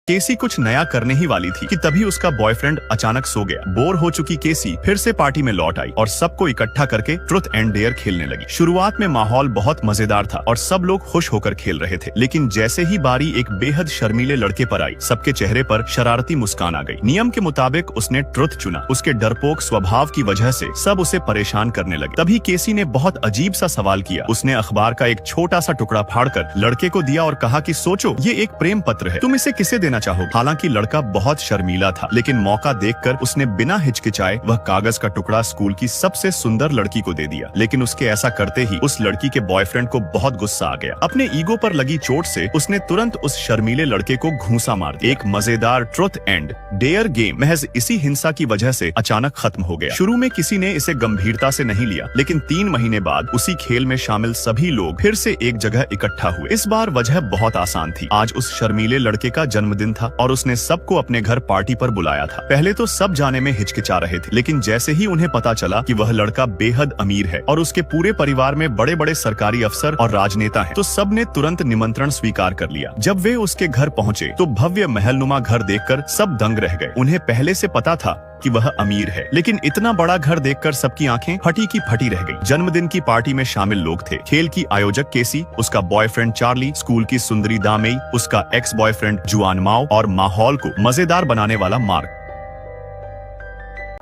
केसी कुछ नया करने ही वाली थी कि तभी उसका बॉयफ्रेंड अचानक सो गया। बोर हो चुकी केसी फिर से पार्टी में लौट आई और सबको इकट्ठा करके ट्रुथ एंड डेयर खेलने लगी। शुरुआत में माहौल बहुत मजेदार था और सब लोग खुश होकर खेल रहे थे, लेकिन जैसे ही बारी एक बेहद शर्मीले लड़के पर आई, सबके चेहरे पर शरारती मुस्कान आ गई। नियम के मुताबिक उसने ट्रुथ चुना। उसके डरपोक स्वभाव की वजह से सब उसे परेशान करने लगे। तभी केसी ने बहुत अजीब सा सवाल किया। उसने अखबार का एक छोटा सा टुकड़ा फाड़कर लड़के को दिया और कहा कि सोचो, ये एक प्रेम पत्र है, तुम इसे किसे देना चाहोगे? हालांकि लड़का बहुत शर्मीला था, लेकिन मौका देखकर उसने बिना हिचकिचाए वह कागज का टुकड़ा स्कूल की सबसे सुंदर लड़की को दे दिया। लेकिन उसके ऐसा करते ही उस लड़की के बॉयफ्रेंड को बहुत गुस्सा आ गया। अपने ईगो पर लगी चोट से उसने तुरंत उस शर्मीले लड़के को घूंसा मार दिया। एक मजेदार ट्रुथ एंड डेयर गेम महज इसी हिंसा की वजह से अचानक खत्म हो गया। शुरू में किसी ने इसे गंभीरता से नहीं लिया, लेकिन 3 महीने बाद उसी खेल में शामिल सभी लोग फिर से एक जगह इकट्ठा हुए। इस बार वजह बहुत आसान थी। आज उस शर्मीले लड़के का जन्मदिन था और उसने सबको अपने घर पार्टी पर बुलाया था। पहले तो सब जाने में हिचकिचा रहे थे, लेकिन जैसे ही उन्हें पता चला कि वह लड़का बेहद अमीर है और उसके पूरे परिवार में बड़े बड़े सरकारी अफसर और राजनेता हैं, तो सब ने तुरंत निमंत्रण स्वीकार कर लिया। जब वे उसके घर पहुंचे तो भव्य महलनुमा घर देखकर सब दंग रह गए। उन्हें पहले से पता था कि वह अमीर है, लेकिन इतना बड़ा घर देखकर सबकी आंखें फटी की फटी रह गई। जन्मदिन की पार्टी में शामिल लोग थे खेल की आयोजक केसी, उसका बॉयफ्रेंड चार्ली, स्कूल की सुंदरी दामेई, उसका एक्स बॉयफ्रेंड जुआन माओ और माहौल को मजेदार बनाने वाला मार्क।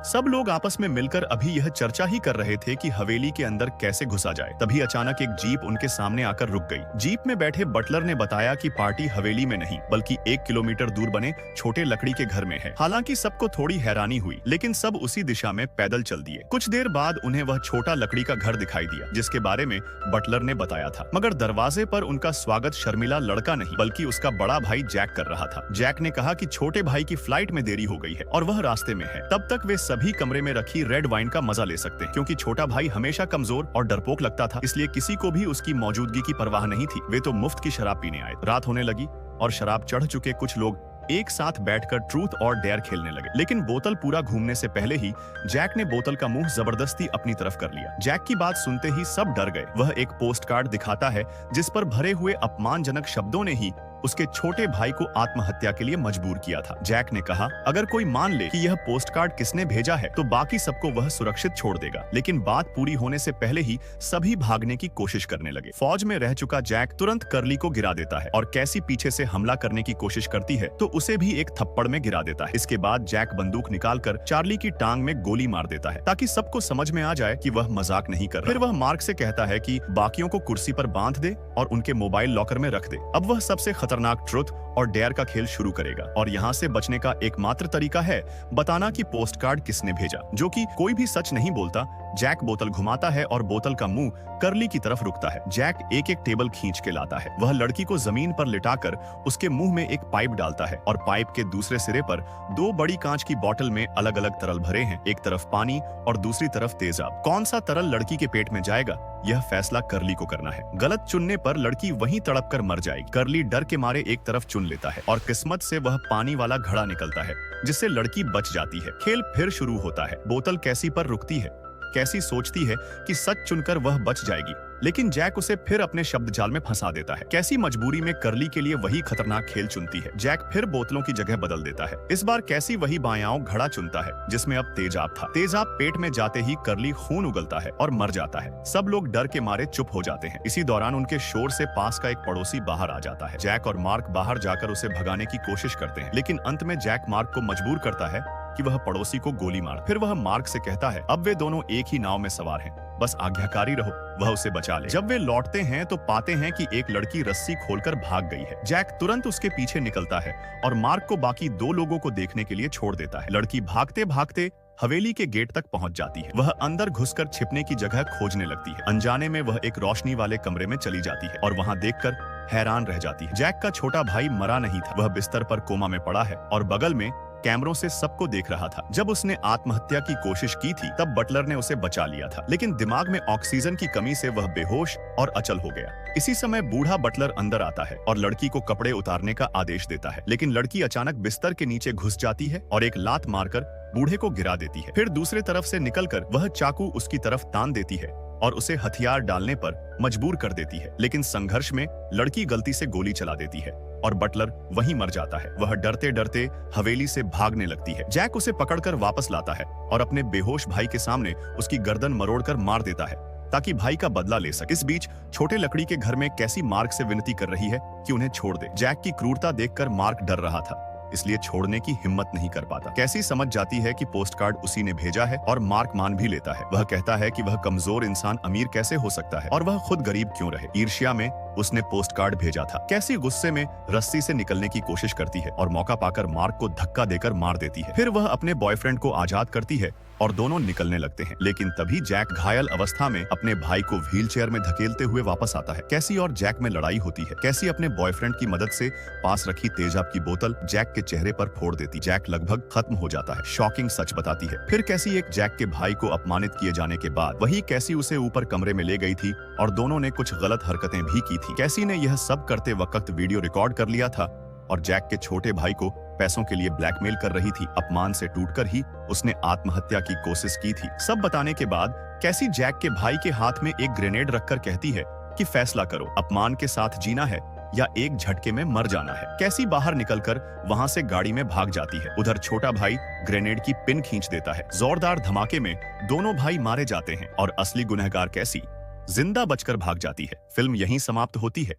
सब लोग आपस में मिलकर अभी यह चर्चा ही कर रहे थे कि हवेली के अंदर कैसे घुसा जाए। तभी अचानक एक जीप उनके सामने आकर रुक गई। जीप में बैठे बटलर ने बताया कि पार्टी हवेली में नहीं बल्कि 1 किलोमीटर दूर बने छोटे लकड़ी के घर में है। हालांकि सबको थोड़ी हैरानी हुई, लेकिन सब उसी दिशा में पैदल चल दिए। कुछ देर बाद उन्हें वह छोटा लकड़ी का घर दिखाई दिया जिसके बारे में बटलर ने बताया था, मगर दरवाजे पर उनका स्वागत शर्मिला लड़का नहीं बल्कि उसका बड़ा भाई जैक कर रहा था। जैक ने कहा कि छोटे भाई की फ्लाइट में देरी हो गई है और वह रास्ते में है। तब तक वे सभी कमरे में रखी रेड वाइन का मजा ले सकते हैं, क्योंकि छोटा भाई हमेशा कमजोर और डरपोक लगता था, इसलिए किसी को भी उसकी मौजूदगी की परवाह नहीं थी। वे तो मुफ्त की शराब पीने आए। रात होने लगी और शराब चढ़ चुके कुछ लोग एक साथ बैठकर ट्रूथ और डेयर खेलने लगे, लेकिन बोतल पूरा घूमने से पहले ही जैक ने बोतल का मुंह जबरदस्ती अपनी तरफ कर लिया। जैक की बात सुनते ही सब डर गए। वह एक पोस्ट कार्ड दिखाता है जिस पर भरे हुए अपमानजनक शब्दों ने ही उसके छोटे भाई को आत्महत्या के लिए मजबूर किया था। जैक ने कहा, अगर कोई मान ले कि यह पोस्ट कार्ड किसने भेजा है तो बाकी सबको वह सुरक्षित छोड़ देगा। लेकिन बात पूरी होने से पहले ही सभी भागने की कोशिश करने लगे। फौज में रह चुका जैक तुरंत कर्ली को गिरा देता है और कैसी पीछे से हमला करने की कोशिश करती है तो उसे भी एक थप्पड़ में गिरा देता है। इसके बाद जैक बंदूक निकालकर चार्ली की टांग में गोली मार देता है ताकि सबको समझ में आ जाए कि वह मजाक नहीं कर रहा। फिर वह मार्क से कहता है कि बाकियों को कुर्सी पर बांध दे और उनके मोबाइल लॉकर में रख दे। अब वह सबसे खतरनाक ट्रुथ और डेयर का खेल शुरू करेगा और यहाँ से बचने का एकमात्र तरीका है बताना कि पोस्ट कार्ड किसने भेजा, जो कि कोई भी सच नहीं बोलता। जैक बोतल घुमाता है और बोतल का मुंह कर्ली की तरफ रुकता है। जैक एक एक टेबल खींच के लाता है। वह लड़की को जमीन पर लिटाकर उसके मुंह में एक पाइप डालता है और पाइप के दूसरे सिरे पर 2 बड़ी कांच की बोतल में अलग अलग तरल भरे हैं, एक तरफ पानी और दूसरी तरफ तेजाब। कौन सा तरल लड़की के पेट में जाएगा यह फैसला कर्ली को करना है। गलत चुनने पर लड़की वहीं तड़प कर मर जाएगी। कर्ली डर के मारे एक तरफ चुन लेता है और किस्मत से वह पानी वाला घड़ा निकलता है जिससे लड़की बच जाती है। खेल फिर शुरू होता है। बोतल कैसी पर रुकती है। कैसी सोचती है कि सच चुनकर वह बच जाएगी, लेकिन जैक उसे फिर अपने शब्द जाल में फंसा देता है। कैसी मजबूरी में कर्ली के लिए वही खतरनाक खेल चुनती है। जैक फिर बोतलों की जगह बदल देता है। इस बार कैसी वही बायां घड़ा चुनता है जिसमें अब तेजाब था। तेजाब पेट में जाते ही कर्ली खून उगलता है और मर जाता है। सब लोग डर के मारे चुप हो जाते हैं। इसी दौरान उनके शोर से पास का एक पड़ोसी बाहर आ जाता है। जैक और मार्क बाहर जाकर उसे भगाने की कोशिश करते हैं, लेकिन अंत में जैक मार्क को मजबूर करता है कि वह पड़ोसी को गोली मार। फिर वह मार्क से कहता है, अब वे दोनों एक ही नाव में सवार हैं, बस आज्ञाकारी रहो, वह उसे बचा ले। जब वे लौटते हैं तो पाते हैं कि एक लड़की रस्सी खोलकर भाग गई है। जैक तुरंत उसके पीछे निकलता है और मार्क को बाकी 2 लोगों को देखने के लिए छोड़ देता है। लड़की भागते भागते हवेली के गेट तक पहुंच जाती है। वह अंदर घुसकर छिपने की जगह खोजने लगती है। अनजाने में वह एक रोशनी वाले कमरे में चली जाती है और वहां देखकर हैरान रह जाती है। जैक का छोटा भाई मरा नहीं था, वह बिस्तर पर कोमा में पड़ा है और बगल में कैमरों से सबको देख रहा था। जब उसने आत्महत्या की कोशिश की थी तब बटलर ने उसे बचा लिया था, लेकिन दिमाग में ऑक्सीजन की कमी से वह बेहोश और अचल हो गया। इसी समय बूढ़ा बटलर अंदर आता है और लड़की को कपड़े उतारने का आदेश देता है, लेकिन लड़की अचानक बिस्तर के नीचे घुस जाती है और एक लात मारकर बूढ़े को गिरा देती है। फिर दूसरी तरफ से निकलकर वह चाकू उसकी तरफ तान देती है और उसे हथियार डालने पर मजबूर कर देती है, लेकिन संघर्ष में लड़की गलती से गोली चला देती है और बटलर वहीं मर जाता है। वह डरते डरते हवेली से भागने लगती है। जैक उसे पकड़कर वापस लाता है और अपने बेहोश भाई के सामने उसकी गर्दन मरोड़कर मार देता है ताकि भाई का बदला ले सके। इस बीच छोटे लकड़ी के घर में कैसी मार्क से विनती कर रही है कि उन्हें छोड़ दे। जैक की क्रूरता देखकर मार्क डर रहा था, इसलिए छोड़ने की हिम्मत नहीं कर पाता। कैसी समझ जाती है कि पोस्ट कार्ड उसी ने भेजा है और मार्क मान भी लेता है। वह कहता है कि वह कमजोर इंसान अमीर कैसे हो सकता है और वह खुद गरीब क्यों रहे। ईर्ष्या में उसने पोस्ट कार्ड भेजा था। कैसी गुस्से में रस्सी से निकलने की कोशिश करती है और मौका पाकर मार्क को धक्का देकर मार देती है। फिर वह अपने बॉयफ्रेंड को आजाद करती है और दोनों निकलने लगते हैं। लेकिन तभी जैक घायल अवस्था में अपने भाई को व्हीलचेयर में धकेलते हुए वापस आता है। कैसी और जैक में लड़ाई होती है। कैसी अपने बॉयफ्रेंड की मदद से पास रखी तेजाब की बोतल जैक के चेहरे पर फोड़ देती। जैक लगभग खत्म हो जाता है। शॉकिंग सच बताती है। फिर कैसी एक जैक के भाई को अपमानित किए जाने के बाद वही कैसी उसे ऊपर कमरे में ले गई थी और दोनों ने कुछ गलत हरकतें भी की थी। कैसी ने यह सब करते वक्त वीडियो रिकॉर्ड कर लिया था और जैक के छोटे भाई को पैसों के लिए ब्लैकमेल कर रही थी। अपमान से टूटकर ही उसने आत्महत्या की कोशिश की थी। सब बताने के बाद कैसी जैक के भाई के हाथ में एक ग्रेनेड रखकर कहती है कि फैसला करो, अपमान के साथ जीना है या एक झटके में मर जाना है। कैसी बाहर निकलकर वहां से गाड़ी में भाग जाती है। उधर छोटा भाई ग्रेनेड की पिन खींच देता है। जोरदार धमाके में दोनों भाई मारे जाते हैं और असली गुनहगार कैसी जिंदा बचकर भाग जाती है। फिल्म यहीं समाप्त होती है।